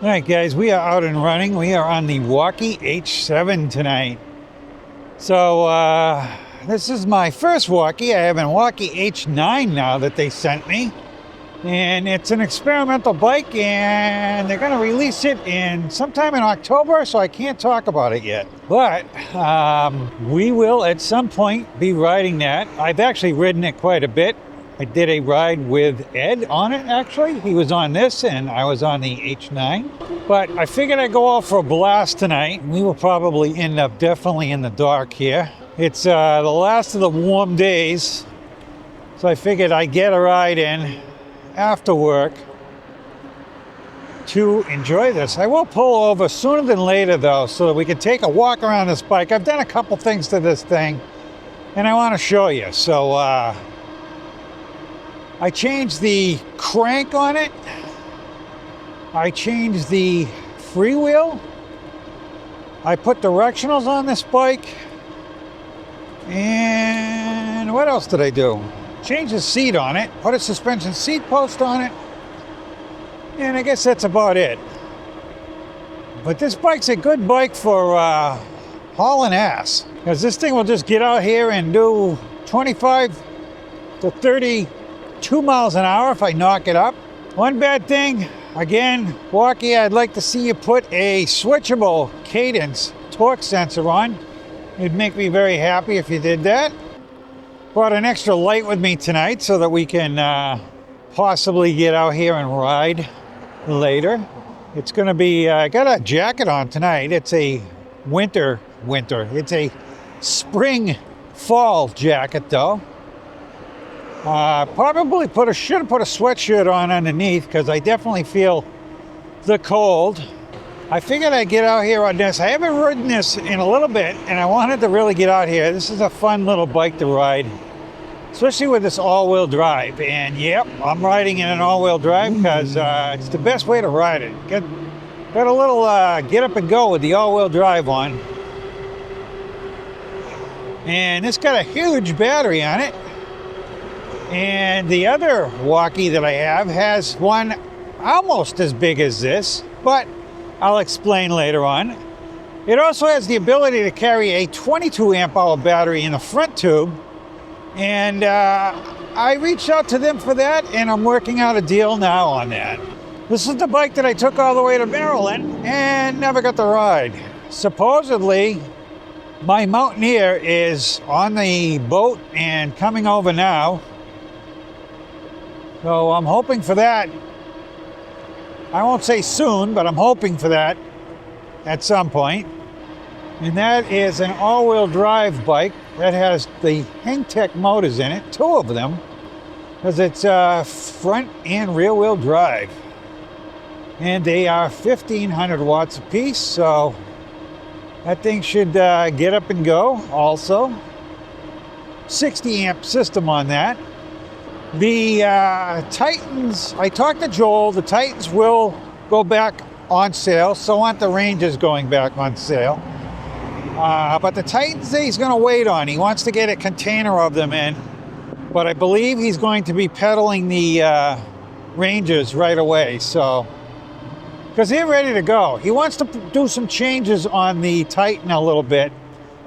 All right, guys, we are out and running. We are on the Wallke H7 tonight. So this is my first Wallke. I have a Wallke H9 now that they sent me. And it's an experimental bike, and they're going to release it sometime in October, so I can't talk about it yet. But we will at some point be riding that. I've actually ridden it quite a bit. I did a ride with Ed on it, actually. He was on this, and I was on the H9. But I figured I'd go out for a blast tonight. We will probably end up definitely in the dark here. It's the last of the warm days, so I figured I'd get a ride in after work to enjoy this. I will pull over sooner than later, though, so that we can take a walk around this bike. I've done a couple things to this thing, and I want to show you. So, I changed the crank on it. I changed the freewheel. I put directionals on this bike. And what else did I do? Changed the seat on it. Put a suspension seat post on it. And I guess that's about it. But this bike's a good bike for hauling ass. Because this thing will just get out here and do 25 to 32 miles an hour if I knock it up. One bad thing, again, Wallke, I'd like to see you put a switchable cadence torque sensor on. It'd make me very happy if you did that. Brought an extra light with me tonight so that we can possibly get out here and ride later. It's going to be, I got a jacket on tonight. It's a winter. It's a spring fall jacket though. Probably should have put a sweatshirt on underneath because I definitely feel the cold. I figured I'd get out here on this. I haven't ridden this in a little bit, and I wanted to really get out here. This is a fun little bike to ride, especially with this all-wheel drive. And yep, I'm riding in an all-wheel drive because it's the best way to ride it. Got a little get up and go with the all-wheel drive on. And it's got a huge battery on it. And the other Wallke that I have has one almost as big as this, but I'll explain later on. It also has the ability to carry a 22 amp hour battery in the front tube. And I reached out to them for that, and I'm working out a deal now on that. This is the bike that I took all the way to Maryland and never got to ride. Supposedly, my Mountaineer is on the boat and coming over now. So I'm hoping for that. I won't say soon, but I'm hoping for that at some point. And that is an all-wheel drive bike that has the Hangtech motors in it, 2 of them, because it's front and rear wheel drive. And they are 1,500 watts apiece, so that thing should get up and go also. 60 amp system on that. The Titans, I talked to Joel, the Titans will go back on sale, so aren't the Rangers going back on sale. But the Titans he's going to wait on. He wants to get a container of them in, but I believe he's going to be peddling the Rangers right away, so, because they're ready to go. He wants to do some changes on the Titan a little bit.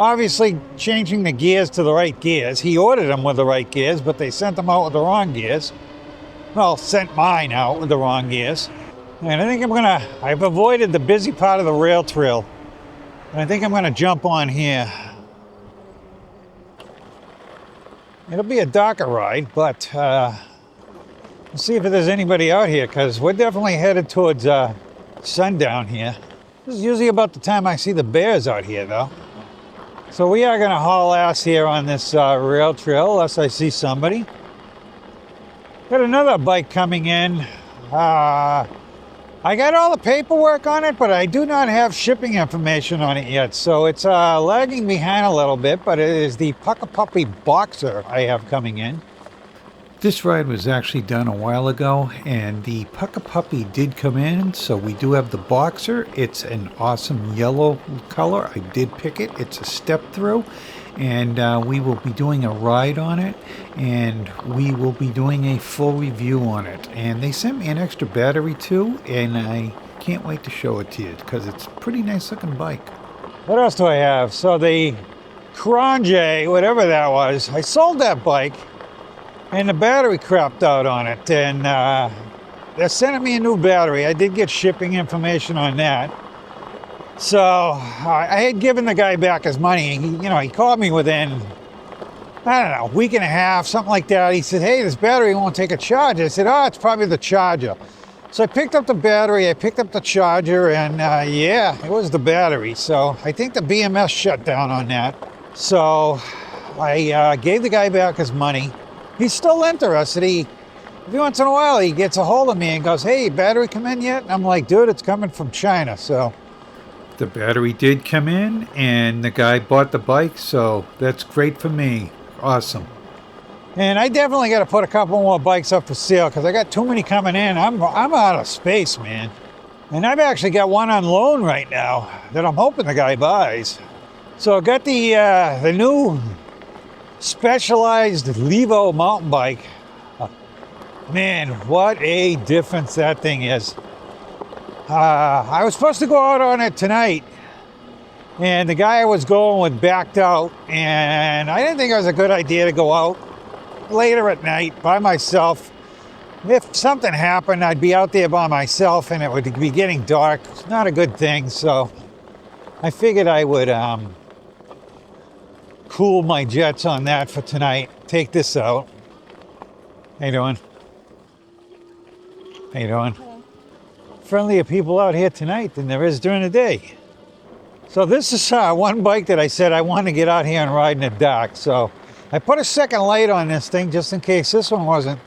Obviously, changing the gears to the right gears. He ordered them with the right gears, but they sent them out with the wrong gears. Well, sent mine out with the wrong gears. And I think I've avoided the busy part of the rail trail. And I think I'm gonna jump on here. It'll be a darker ride, but we'll see if there's anybody out here, because we're definitely headed towards sundown here. This is usually about the time I see the bears out here, though. So we are going to haul ass here on this rail trail, unless I see somebody. Got another bike coming in. I got all the paperwork on it, but I do not have shipping information on it yet. So it's lagging behind a little bit, but it is the Puppy Boxer I have coming in. This ride was actually done a while ago, and the Puppy did come in, so we do have the Boxer. It's an awesome yellow color. I did pick it. It's a step through, and we will be doing a ride on it, and we will be doing a full review on it. And they sent me an extra battery too, and I can't wait to show it to you because it's a pretty nice looking bike. What else do I have? So the Cronje, whatever that was, I sold that bike and the battery crapped out on it. And they're sending me a new battery. I did get shipping information on that. So I had given the guy back his money. He called me within, I don't know, a week and a half, something like that. He said, hey, this battery won't take a charge. I said, oh, it's probably the charger. So I picked up the battery, I picked up the charger, and yeah, it was the battery. So I think the BMS shut down on that. So I gave the guy back his money. He's still interested. Every once in a while, he gets a hold of me and goes, hey, battery come in yet? And I'm like, dude, it's coming from China, so. The battery did come in, and the guy bought the bike, so that's great for me. Awesome. And I definitely got to put a couple more bikes up for sale because I got too many coming in. I'm out of space, man. And I've actually got one on loan right now that I'm hoping the guy buys. So I got the new Specialized Levo mountain bike. Man, what a difference that thing is. I was supposed to go out on it tonight, and the guy I was going with backed out, and I didn't think it was a good idea to go out later at night by myself. If something happened, I'd be out there by myself and it would be getting dark. It's not a good thing, so I figured I would cool my jets on that for tonight. Take this out. How you doing? How you doing? Hello. Friendlier people out here tonight than there is during the day. So this is one bike that I said I want to get out here and ride in the dark. So I put a second light on this thing just in case this one wasn't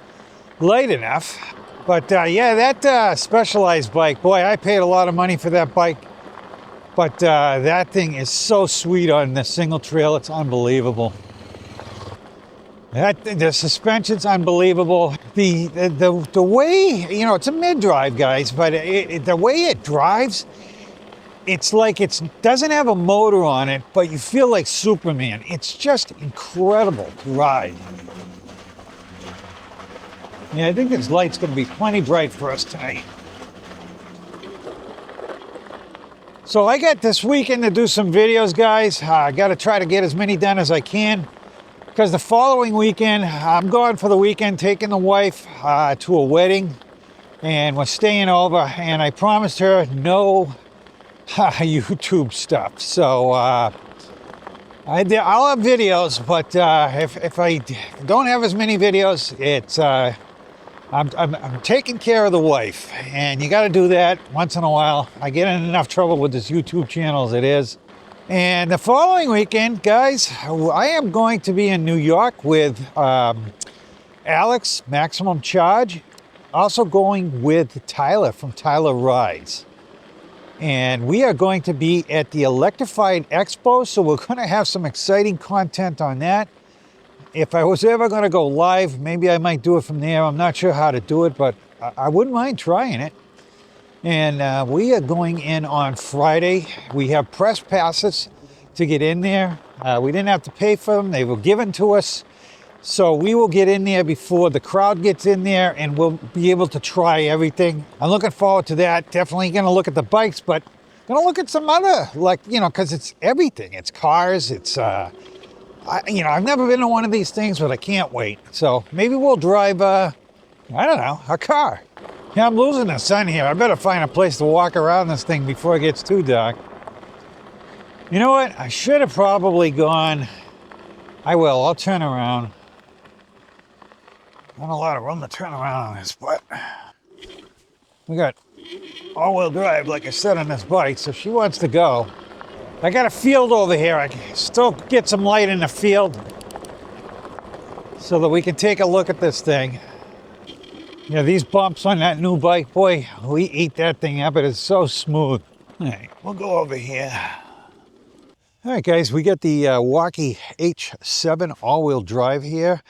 light enough. But yeah, that Specialized bike, boy, I paid a lot of money for that bike. But that thing is so sweet on the single trail, it's unbelievable. The suspension's unbelievable. The way, it's a mid-drive, guys, but the way it drives, it's like it doesn't have a motor on it, but you feel like Superman. It's just incredible to ride. Yeah, I think this light's going to be plenty bright for us tonight. So I got this weekend to do some videos, guys. I got to try to get as many done as I can, because the following weekend, I'm going for the weekend, taking the wife to a wedding, and we're staying over, and I promised her no YouTube stuff. So I'll have videos, but if I don't have as many videos, it's I'm taking care of the wife, and you got to do that once in a while. I get in enough trouble with this YouTube channel as it is. And the following weekend, guys, I am going to be in New York with Alex, Maximum Charge, also going with Tyler from Tyler Rides. And we are going to be at the Electrified Expo, so we're going to have some exciting content on that. If I was ever going to go live, maybe I might do it from there. I'm not sure how to do it, but I wouldn't mind trying it. And we are going in on Friday. We have press passes to get in there. We didn't have to pay for them. They were given to us. So we will get in there before the crowd gets in there, and we'll be able to try everything. I'm looking forward to that. Definitely going to look at the bikes, but going to look at some other, because it's everything. It's cars. It's, I've never been to one of these things, but I can't wait. So maybe we'll drive, I don't know, a car. Yeah, I'm losing the sun here. I better find a place to walk around this thing before it gets too dark. You know what? I should have probably gone. I will. I'll turn around. Not a lot of room to turn around on this, but we got all-wheel drive, like I said, on this bike, so she wants to go. I got a field over here. I can still get some light in the field so that we can take a look at this thing. These bumps on that new bike, boy, we eat that thing up. It is so smooth. All right, we'll go over here. All right, guys, we got the Wallke H7 all-wheel drive here.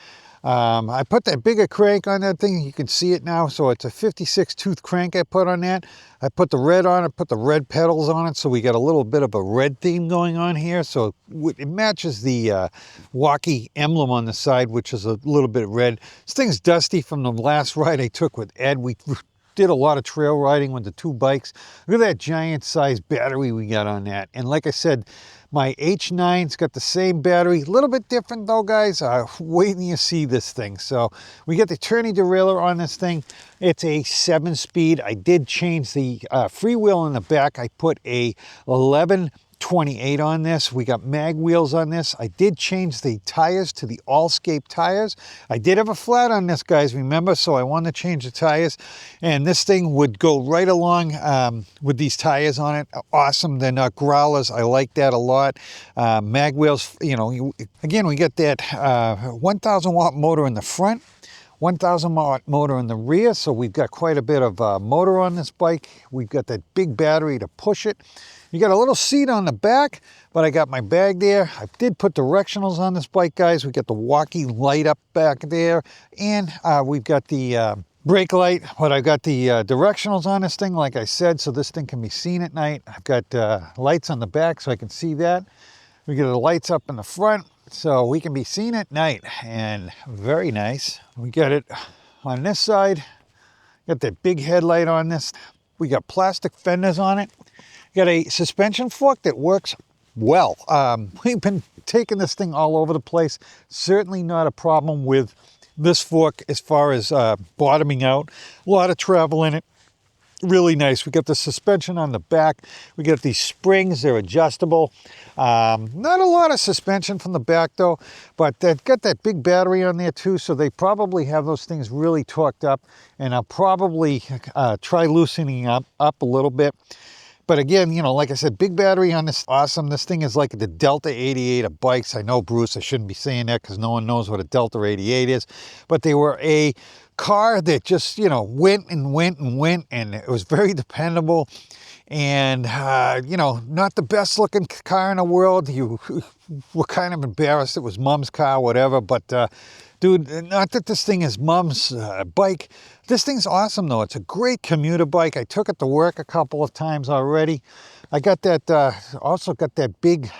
I put that bigger crank on that thing. You can see it now. So it's a 56 tooth crank I put on that. I put the red on it, put the red pedals on it. So we got a little bit of a red theme going on here. So it matches the Wallke emblem on the side, which is a little bit red. This thing's dusty from the last ride I took with Ed. We did a lot of trail riding with the two bikes. Look at that giant size battery we got on that. And like I said, my H9's got the same battery, a little bit different though, guys. Wait till you see this thing. So we got the tourney derailleur on this thing. It's a 7-speed. I did change the freewheel in the back. I put a 1128 on this. We got mag wheels on this. I did change the tires to the Allscape tires. I did have a flat on this, guys, remember? So I wanted to change the tires. And this thing would go right along with these tires on it. Awesome. They're not growlers. I like that a lot. Mag wheels, you know, again, we got that 1,000 watt motor in the front. 1,000 watt motor in the rear, so we've got quite a bit of motor on this bike. We've got that big battery to push it. You got a little seat on the back, but I got my bag there. I did put directionals on this bike, guys. We got the Wallke light up back there, and we've got the brake light, but I've got the directionals on this thing, like I said, so this thing can be seen at night. I've got lights on the back so I can see that. We got the lights up in the front, so we can be seen at night, and very nice. We got it on this side. Got that big headlight on this. We got plastic fenders on it. Got a suspension fork that works well. We've been taking this thing all over the place. Certainly not a problem with this fork as far as bottoming out. A lot of travel in it. Really nice. We got the suspension on the back. We got these springs, they're adjustable. Not a lot of suspension from the back though, but they've got that big battery on there too, so they probably have those things really torqued up, and I'll probably try loosening up a little bit. But again, you know, like I said, big battery on this, awesome. This thing is like the Delta 88 of bikes. I know, Bruce, I shouldn't be saying that because no one knows what a Delta 88 is, but they were a car that just, you know, went and went and went, and it was very dependable. And, you know, not the best looking car in the world. You were kind of embarrassed. It was mom's car, whatever. But, dude, not that this thing is mom's bike. This thing's awesome, though. It's a great commuter bike. I took it to work a couple of times already. I got that, also got that big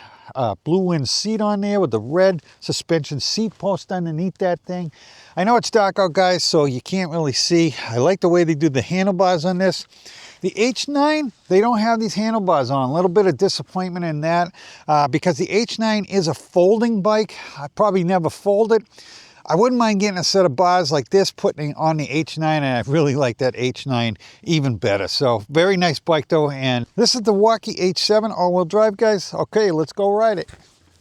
Blue Wind seat on there with the red suspension seat post underneath that thing. I know it's dark out, guys, so you can't really see. I like the way they do the handlebars on this. The H9, they don't have these handlebars on. A little bit of disappointment in that because the H9 is a folding bike. I probably never fold it. I wouldn't mind getting a set of bars like this, putting on the H9, and I really like that H9 even better. So very nice bike though, and this is the Wallke H7 all-wheel drive, guys. Okay, let's go ride it.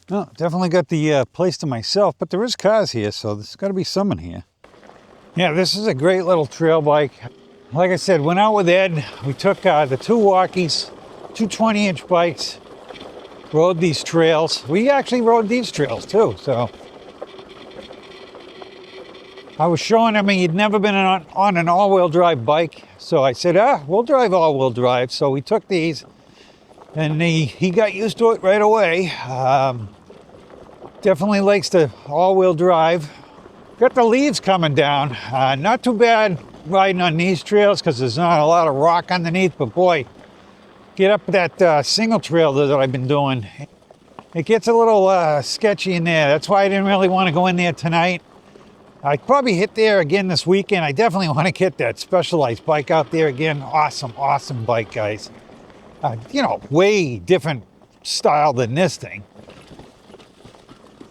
Oh, definitely got the place to myself, but there is cars here, so there's got to be some in here. Yeah, this is a great little trail bike. Like I said, went out with Ed. We took the two Wallkes, two 20-inch bikes, rode these trails. We actually rode these trails too, so. I was showing him he'd never been on an all-wheel drive bike, so I said, we'll drive all-wheel drive. So we took these, and he got used to it right away. Definitely likes the all-wheel drive. Got the leaves coming down. Not too bad riding on these trails because there's not a lot of rock underneath, but boy, get up that single trail that I've been doing. It gets a little sketchy in there. That's why I didn't really want to go in there tonight. I'd probably hit there again this weekend. I definitely want to get that Specialized bike out there again. Awesome, awesome bike, guys. You know, way different style than this thing.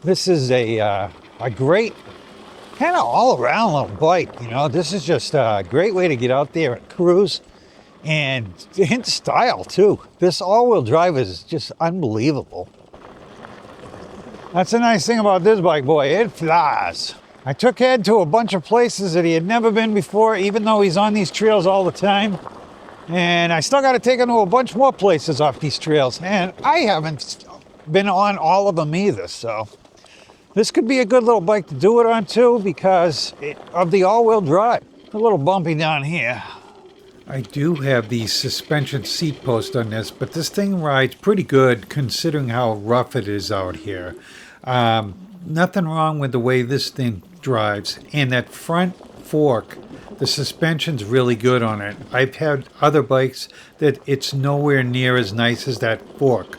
This is a great, kind of all-around little bike, you know. This is just a great way to get out there and cruise, and in style, too. This all-wheel drive is just unbelievable. That's the nice thing about this bike, boy. It flies. I took Ed to a bunch of places that he had never been before, even though he's on these trails all the time. And I still got to take him to a bunch more places off these trails. And I haven't been on all of them either, so. This could be a good little bike to do it on too because of the all-wheel drive. A little bumpy down here. I do have the suspension seat post on this, but this thing rides pretty good considering how rough it is out here. Nothing wrong with the way this thing drives. And that front fork, the suspension's really good on it. I've had other bikes that it's nowhere near as nice as that fork.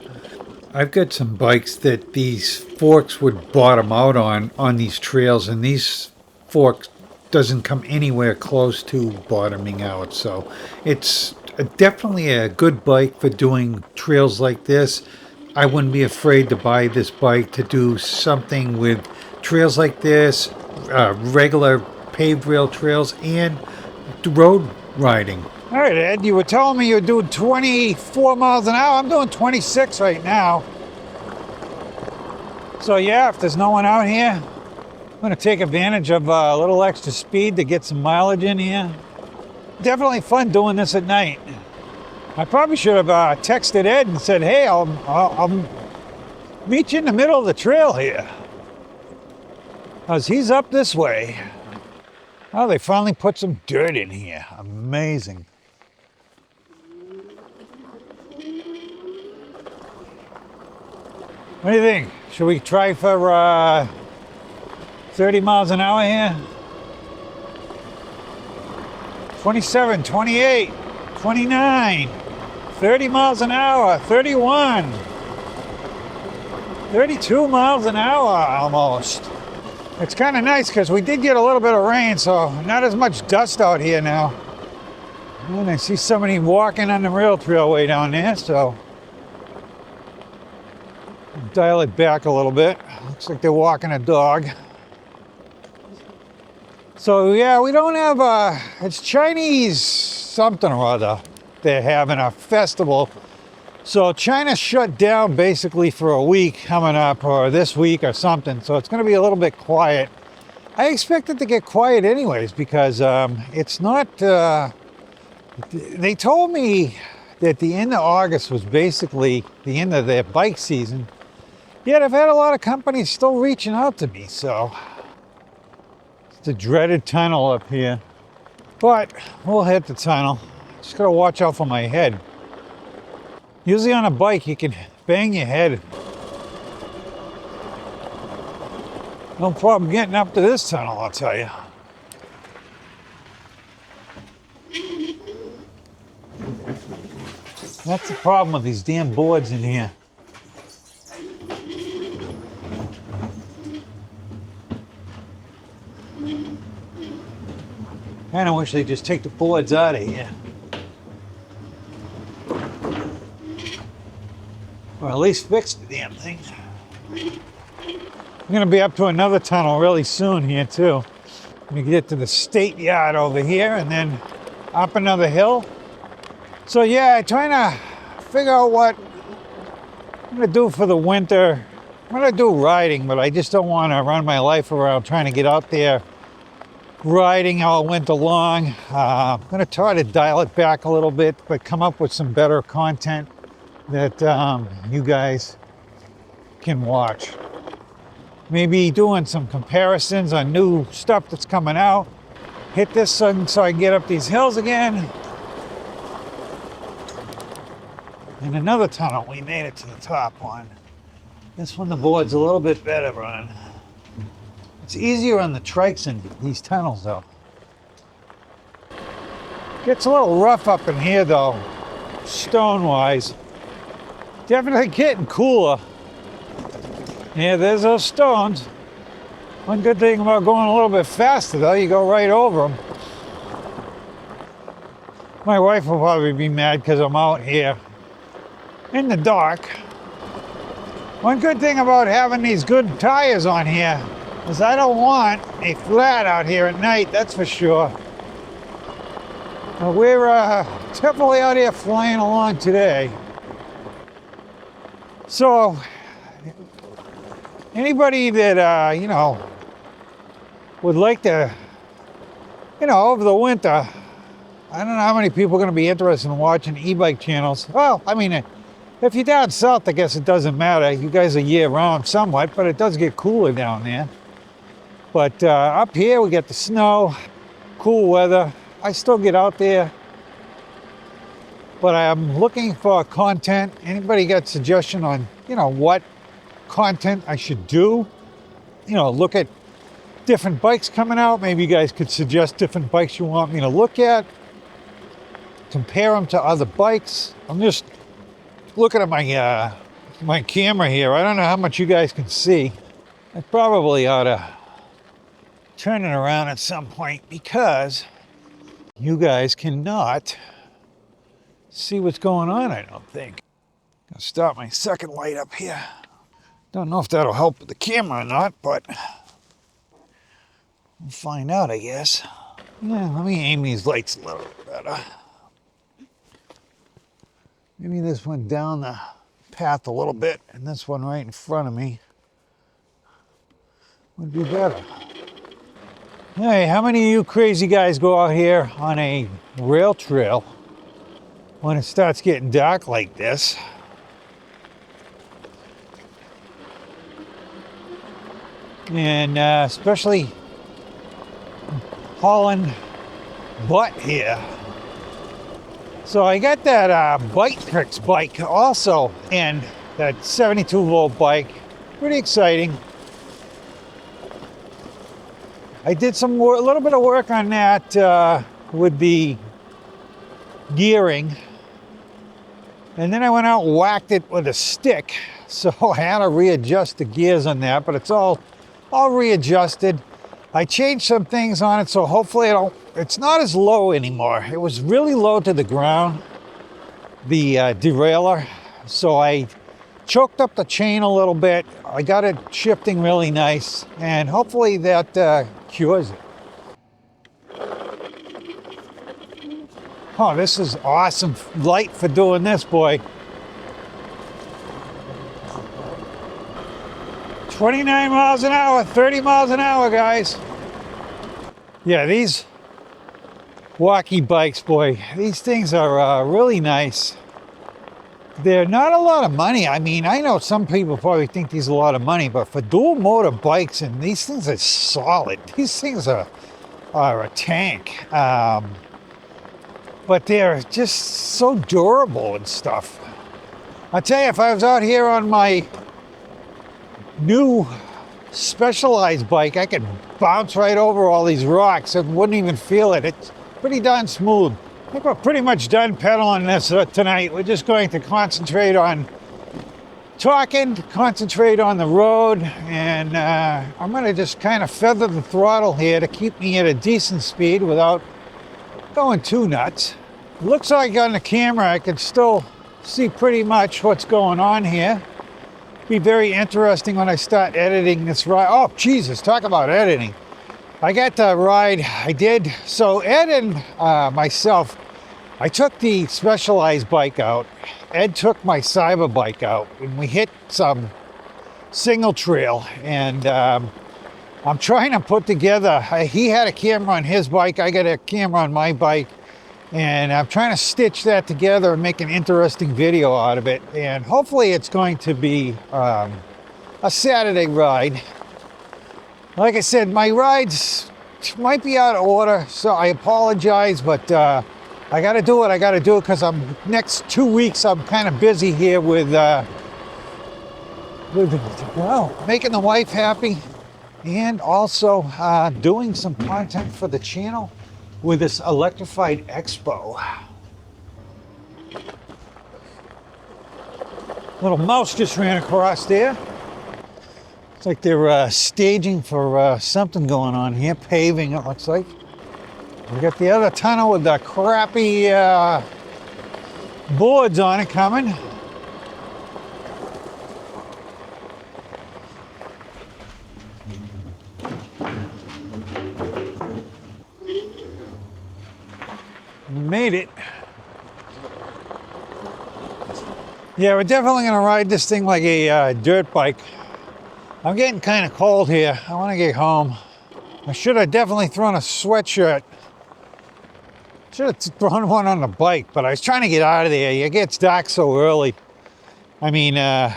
I've got some bikes that these forks would bottom out on these trails, and these forks doesn't come anywhere close to bottoming out. So it's definitely a good bike for doing trails like this. I wouldn't be afraid to buy this bike to do something with trails like this, regular paved rail trails, and road riding. All right, Ed, you were telling me you're doing 24 miles an hour. I'm doing 26 right now. So yeah, if there's no one out here, I'm going to take advantage of a little extra speed to get some mileage in here. Definitely fun doing this at night. I probably should have texted Ed and said, hey, I'll meet you in the middle of the trail here. Because he's up this way. Oh, they finally put some dirt in here. Amazing. What do you think? Should we try for 30 miles an hour here? 27, 28, 29, 30 miles an hour, 31, 32 miles an hour almost. It's kind of nice because we did get a little bit of rain, so not as much dust out here now. And I see somebody walking on the rail trail way down there, so dial it back a little bit. Looks like they're walking a dog. So yeah, we don't have it's Chinese something or other. They're having a festival. So China shut down basically for a week coming up, or this week or something. So it's going to be a little bit quiet. I expect it to get quiet anyways because it's not, they told me that the end of August was basically the end of their bike season. Yet I've had a lot of companies still reaching out to me, so it's the dreaded tunnel up here. But we'll hit the tunnel. Just gotta watch out for my head. Usually on a bike you can bang your head. No problem getting up to this tunnel, I'll tell you. That's the problem with these damn boards in here. I kinda wish they'd just take the boards out of here. Or at least fix the damn thing. I'm gonna be up to another tunnel really soon here too. I'm gonna get to the state yard over here and then up another hill. So yeah, I'm trying to figure out what I'm gonna do for the winter. I'm gonna do riding, but I just don't wanna run my life around trying to get out there riding all winter long. I'm gonna try to dial it back a little bit, but come up with some better content that you guys can watch. Maybe doing some comparisons on new stuff that's coming out. Hit this so I can get up these hills again. And another tunnel, we made it to the top one. This one the board's a little bit better on. It's easier on the trikes in these tunnels though. Gets a little rough up in here though, stone-wise. Definitely getting cooler. Yeah, there's those stones. One good thing about going a little bit faster though, you go right over them. My wife will probably be mad because I'm out here in the dark. One good thing about having these good tires on here is I don't want a flat out here at night, that's for sure. But we're definitely out here flying along today. So, anybody that, you know, would like to, you know, over the winter, I don't know how many people are going to be interested in watching e-bike channels. Well, I mean, if you're down south, I guess it doesn't matter. You guys are year-round somewhat, but it does get cooler down there. But up here, we get the snow, cool weather. I still get out there. But I'm looking for content. Anybody got suggestion on, you know, what content I should do? You know, look at different bikes coming out. Maybe you guys could suggest different bikes you want me to look at. Compare them to other bikes. I'm just looking at my my camera here. I don't know how much you guys can see. I probably ought to turning around at some point because you guys cannot see what's going on, I don't think. I'll start my second light up here. Don't know if that'll help with the camera or not, but we'll find out, I guess. Yeah, let me aim these lights a little better. Maybe this one down the path a little bit, and this one right in front of me would be better. Hey, how many of you crazy guys go out here on a rail trail when it starts getting dark like this? And especially hauling butt here. So I got that Bike Tricks bike also, and that 72 volt bike. Pretty exciting. I did a little bit of work on that with the gearing, and then I went out and whacked it with a stick. So I had to readjust the gears on that, but it's all readjusted. I changed some things on it, so hopefully it's not as low anymore. It was really low to the ground, the derailleur. So I choked up the chain a little bit. I got it shifting really nice, and hopefully that cures it. Oh, this is awesome light for doing this, boy. 29 miles an hour, 30 miles an hour, guys. Yeah, these Wallke bikes, boy, these things are really nice. They're not a lot of money. I mean, I know some people probably think these are a lot of money, but for dual motor bikes, and these things are solid. These things are a tank. But they're just so durable and stuff. I tell you, if I was out here on my new Specialized bike, I could bounce right over all these rocks and wouldn't even feel it. It's pretty darn smooth. I think we're pretty much done pedaling this tonight. We're just going to concentrate on talking, concentrate on the road, and I'm going to just kind of feather the throttle here to keep me at a decent speed without going too nuts. It looks like on the camera I can still see pretty much what's going on here. Be very interesting when I start editing this ride. Oh, Jesus, talk about editing. I got the ride I did. So Ed and myself, I took the Specialized bike out. Ed took my Cyber bike out, and we hit some single trail. And I'm trying to put together, he had a camera on his bike, I got a camera on my bike. And I'm trying to stitch that together and make an interesting video out of it. And hopefully it's going to be a Saturday ride. Like I said, my rides might be out of order, so I apologize, but I got to do what I got to do because next 2 weeks I'm kind of busy here with making the wife happy and also doing some content for the channel with this electrified expo. Little mouse just ran across there. It's like they're staging for something going on here, paving it looks like. We got the other tunnel with the crappy boards on it coming. We made it. Yeah, we're definitely gonna ride this thing like a dirt bike. I'm getting kind of cold here. I want to get home. I should have definitely thrown a sweatshirt. Should have thrown one on the bike, but I was trying to get out of there. It gets dark so early. I mean, I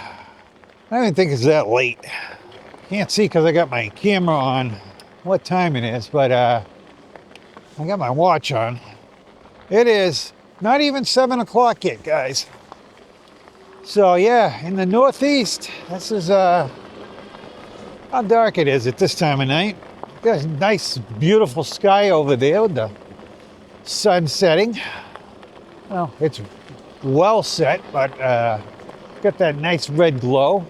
don't even think it's that late. Can't see because I got my camera on what time it is, but I got my watch on. It is not even 7 o'clock yet, guys. So yeah, in the Northeast, this is how dark it is at this time of night. There's a nice, beautiful sky over there with the sun setting. Well, it's well set, but got that nice red glow.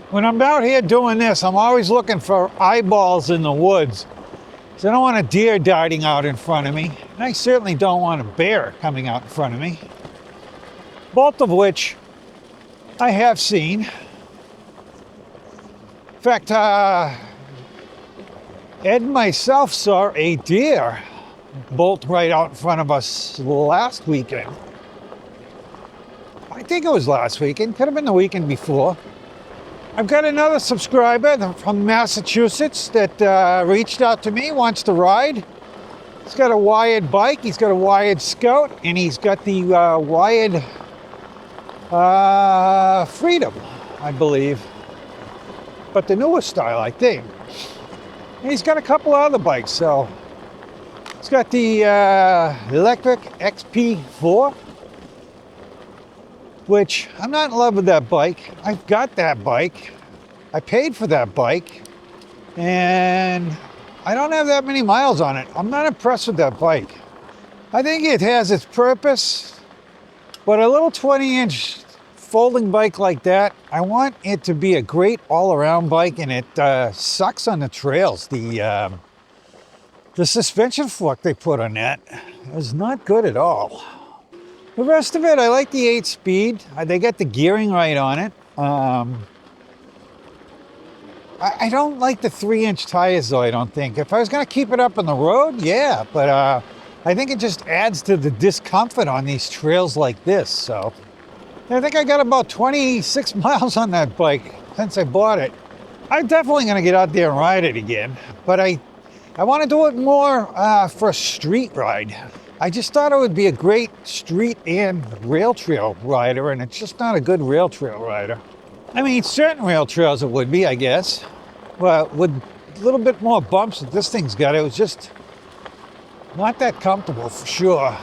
When I'm out here doing this, I'm always looking for eyeballs in the woods. So I don't want a deer darting out in front of me. And I certainly don't want a bear coming out in front of me. Both of which I have seen. In fact, Ed and myself saw a deer bolt right out in front of us last weekend. I think it was last weekend, could have been the weekend before. I've got another subscriber from Massachusetts that reached out to me, wants to ride. He's got a wired bike, he's got a wired Scout, and he's got the wired Freedom, I believe. But the newer style, I think. And he's got a couple other bikes, so. He's got the electric XP4, which I'm not in love with that bike. I've got that bike. I paid for that bike. And I don't have that many miles on it. I'm not impressed with that bike. I think it has its purpose, but a little 20-inch folding bike like that, I want it to be a great all-around bike, and it sucks on the trails. The suspension fork they put on that is not good at all. The rest of it, I like the 8-speed. They got the gearing right on it. I don't like the 3-inch tires though, I don't think. If I was gonna keep it up on the road, yeah, but I think it just adds to the discomfort on these trails like this, so. I think I got about 26 miles on that bike since I bought it. I'm definitely gonna get out there and ride it again, but I want to do it more for a street ride. I just thought it would be a great street and rail trail rider, and it's just not a good rail trail rider. I mean, certain rail trails it would be, I guess. Well, with a little bit more bumps that this thing's got, it was just not that comfortable for sure.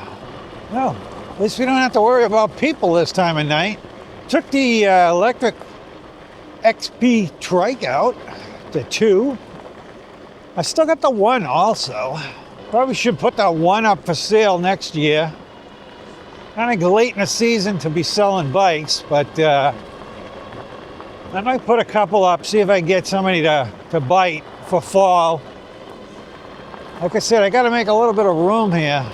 Well, at least we don't have to worry about people this time of night. Took the electric XP trike out, the 2. I still got the 1 also. Probably should put that 1 up for sale next year. Kind of late in the season to be selling bikes, but I might put a couple up, see if I can get somebody to bite for fall. Like I said, I got to make a little bit of room here.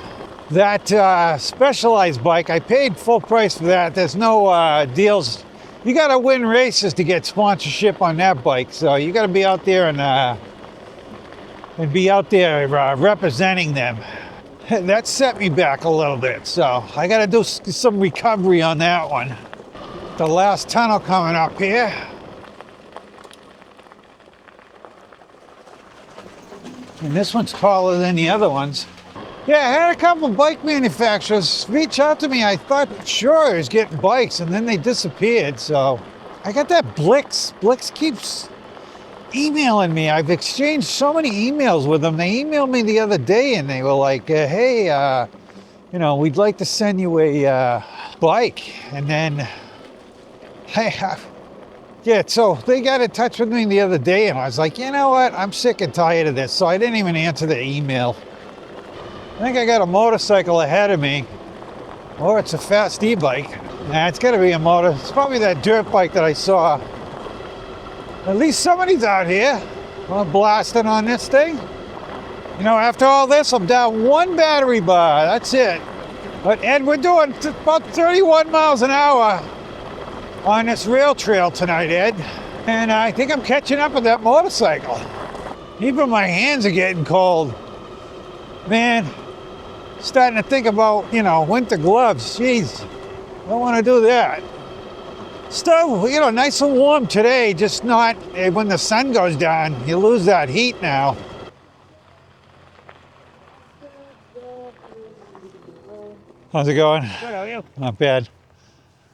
That Specialized bike, I paid full price for that. There's no deals. You got to win races to get sponsorship on that bike, so you got to be out there and be out there representing them. That set me back a little bit, so I got to do some recovery on that one. The last tunnel coming up here. And this one's taller than the other ones. Yeah, I had a couple bike manufacturers reach out to me. I thought, sure, I was getting bikes, and then they disappeared, so. I got that Blix. Blix keeps emailing me. I've exchanged so many emails with them. They emailed me the other day, and they were like, hey, you know, we'd like to send you a bike. And then, yeah, so they got in touch with me the other day, and I was like, you know what? I'm sick and tired of this, so I didn't even answer the email. I think I got a motorcycle ahead of me, or it's a fast e-bike. Nah, it's gotta be a motor. It's probably that dirt bike that I saw. At least somebody's out here. I'm blasting on this thing. You know, after all this, I'm down 1 battery bar. That's it. But Ed, we're doing about 31 miles an hour on this rail trail tonight, Ed. And I think I'm catching up with that motorcycle. Even my hands are getting cold. Man, starting to think about, you know, winter gloves. Jeez, I don't want to do that. Still, you know, nice and warm today, just not when the sun goes down. You lose that heat now. How's it going? Good, how are you? Not bad.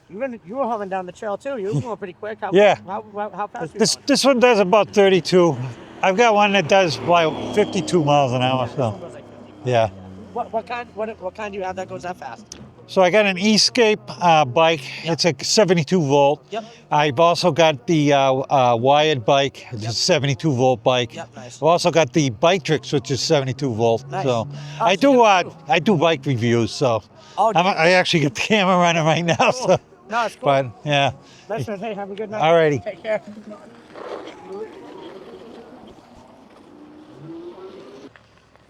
You were hauling down the trail too. You were going pretty quick. Yeah. How fast? This one does about 32. I've got one that does like 52 miles an hour. So, yeah. What kind do you have that goes that fast? So I got an Escape bike. Yep. It's a 72 volt. Yep. I've also got the wired bike. It's a 72 volt bike. Yep, nice. I've also got the Bike Tricks, which is 72 volt. Nice. So Oh, I do bike reviews. So Oh, I actually got the camera running right now. Cool. So, No, it's cool. but yeah. Listen, hey, have a good night. Alrighty. Take care.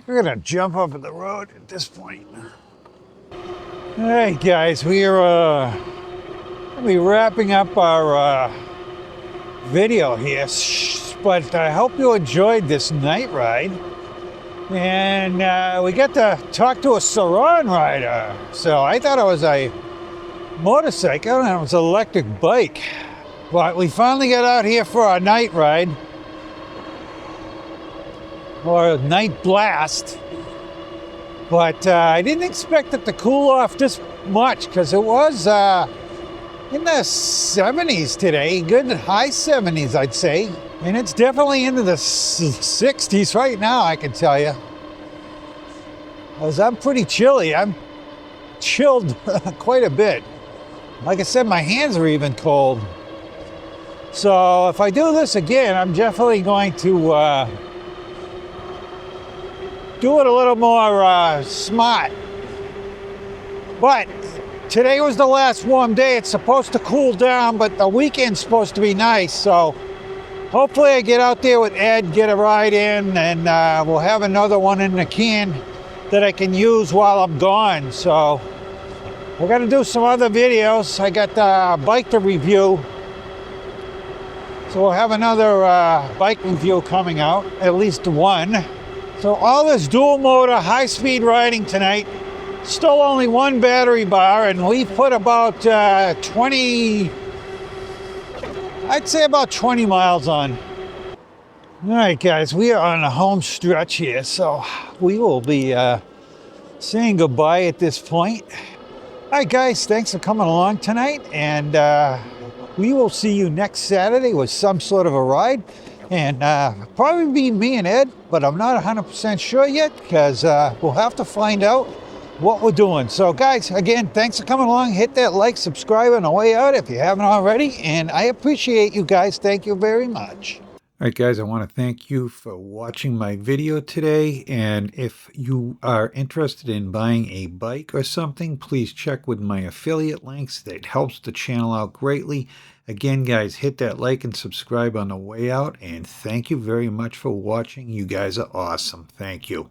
We're gonna jump up at the road at this point. All right, guys, we are gonna be wrapping up our video here, but I hope you enjoyed this night ride. And we got to talk to a Saran rider. So I thought it was a motorcycle and it was an electric bike. But we finally got out here for our night ride, or night blast. But I didn't expect it to cool off this much, because it was in the 70s today, good high 70s, I'd say. And it's definitely into the 60s right now, I can tell you. Because I'm pretty chilly. I'm chilled quite a bit. Like I said, my hands are even cold. So if I do this again, I'm definitely going to do it a little more smart. But today was the last warm day. It's supposed to cool down, but the weekend's supposed to be nice. So hopefully I get out there with Ed, get a ride in, and we'll have another one in the can that I can use while I'm gone. So we're gonna do some other videos. I got the bike to review. So we'll have another bike review coming out, at least one. So all this dual motor, high speed riding tonight. Still only one battery bar, and we put about 20, I'd say about 20 miles on. All right, guys, we are on a home stretch here, so we will be saying goodbye at this point. All right, guys, thanks for coming along tonight, and we will see you next Saturday with some sort of a ride, and probably be me and Ed, but I'm not 100% sure yet, because we'll have to find out what we're doing. So guys, again, thanks for coming along. Hit that like, subscribe on the way out if you haven't already, and I appreciate you guys. Thank you very much. All right, guys, I want to thank you for watching my video today. And if you are interested in buying a bike or something, please check with my affiliate links. That helps the channel out greatly. Again, guys, hit that like and subscribe on the way out. And thank you very much for watching. You guys are awesome. Thank you.